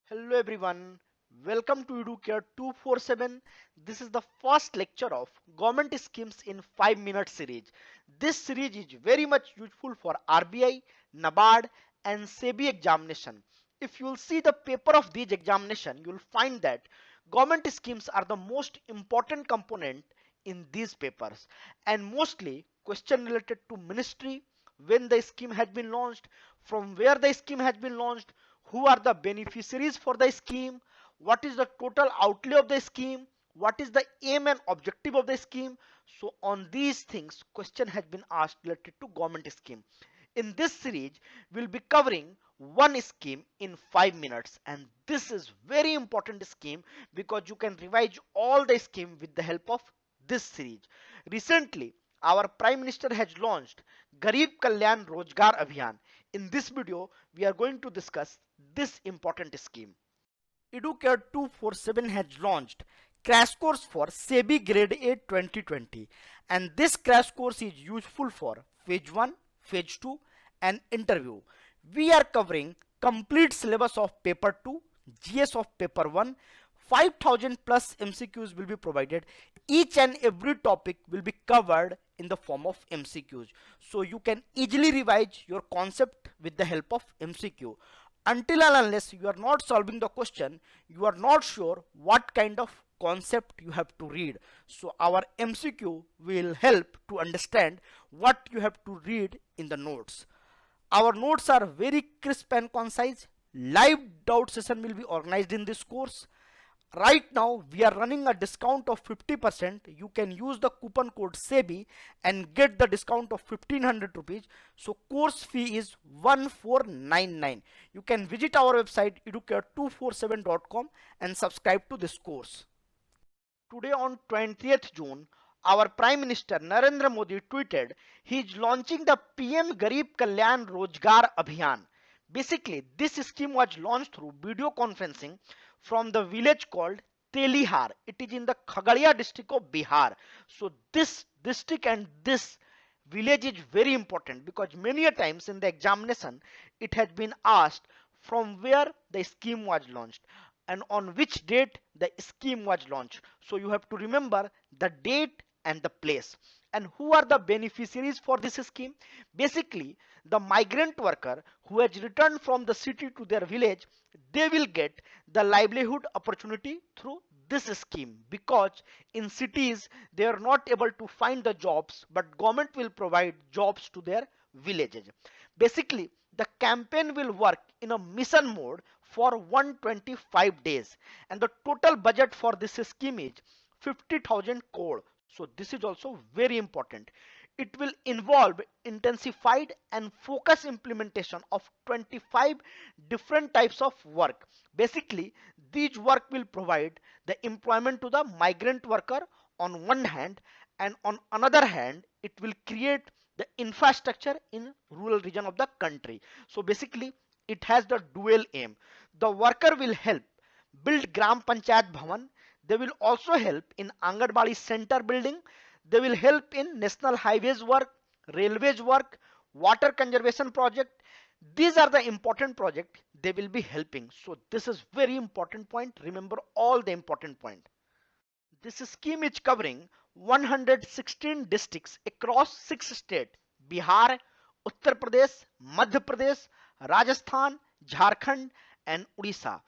Hello everyone, welcome to EduCare 247. This is the first lecture of Government Schemes in 5 Minute series. This series is very much useful for RBI, NABARD and SEBI examination. If you will see the paper of these examination, you will find that government schemes are the most important component in these papers and mostly question related to ministry, when the scheme has been launched, from where the scheme has been launched, who are the beneficiaries for the scheme, what is the total outlay of the scheme, what is the aim and objective of the scheme. So on these things question has been asked related to government scheme. In this series we'll be covering one scheme in 5 minutes, and this is very important scheme because you can revise all the scheme with the help of this series. Recently our Prime Minister has launched Garib Kalyan Rozgar Abhiyan. In this video, we are going to discuss this important scheme. EduCare 247 has launched crash course for SEBI Grade 8 2020, and this crash course is useful for phase 1, phase 2 and interview. We are covering complete syllabus of paper 2, GS of paper 1, 5000 plus MCQs will be provided. Each and every topic will be covered in the form of MCQs, so you can easily revise your concept with the help of MCQ. Until and unless you are not solving the question, you are not sure what kind of concept you have to read. So our MCQ will help to understand what you have to read in the notes. Our notes are very crisp and concise. Live doubt session will be organized in this course. Right now we are running a discount of 50%. You can use the coupon code SEBI and get the discount of 1500 rupees. So course fee is 1499. You can visit our website educare247.com and subscribe to this course. Today on 20th June, our Prime Minister Narendra Modi tweeted he is launching the PM Garib Kalyan Rozgar Abhiyan. Basically, this scheme was launched through video conferencing from the village called Telihar. It is in the Khagadia district of Bihar. So this district and this village is very important because many a times in the examination it has been asked from where the scheme was launched and on which date the scheme was launched. So you have to remember the date and the place. And who are the beneficiaries for this scheme? Basically, the migrant worker who has returned from the city to their village, they will get the livelihood opportunity through this scheme, because in cities they are not able to find the jobs, but government will provide jobs to their villages. Basically, the campaign will work in a mission mode for 125 days, and the total budget for this scheme is 50,000 crore. So this is also very important. It will involve intensified and focused implementation of 25 different types of work. Basically, these work will provide the employment to the migrant worker on one hand, and on another hand it will create the infrastructure in rural region of the country. So basically it has the dual aim. The worker will help build Gram Panchayat Bhavan. They will also help in Anganwadi center building. They will help in national highways work, railways work, water conservation project. These are the important projects they will be helping. So this is very important point. Remember all the important point. This scheme is covering 116 districts across 6 states: Bihar, Uttar Pradesh, Madhya Pradesh, Rajasthan, Jharkhand and Odisha.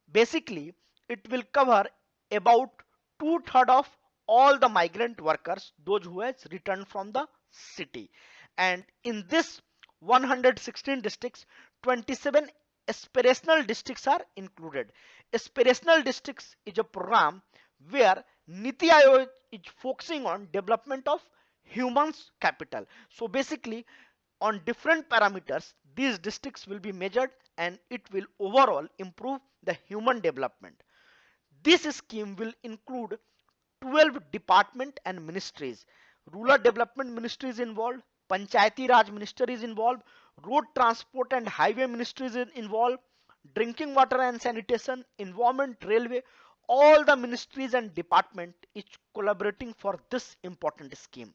Basically, it will cover about two-thirds of all the migrant workers, those who has returned from the city. And in this 116 districts, 27 aspirational districts are included. Aspirational districts is a program where Niti Aayog is focusing on development of human capital. So basically on different parameters these districts will be measured and it will overall improve the human development. This scheme will include 12 department and ministries. Rural Development Ministry is involved, Panchayati Raj Ministry is involved, Road Transport and Highway Ministry is involved, Drinking Water and Sanitation, Environment, Railway. All the ministries and department is collaborating for this important scheme.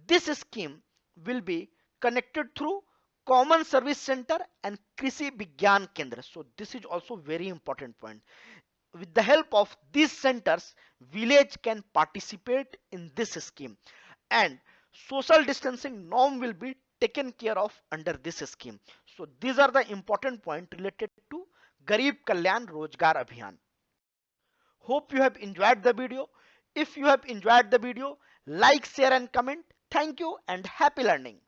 This scheme will be connected through common service center and Krishi Vigyan Kendra. So this is also very important point. With the help of these centers, village can participate in this scheme, and social distancing norm will be taken care of under this scheme. So these are the important points related to Garib Kalyan Rozgar Abhiyan. Hope you have enjoyed the video. If you have enjoyed the video, like, share and comment. Thank you and happy learning.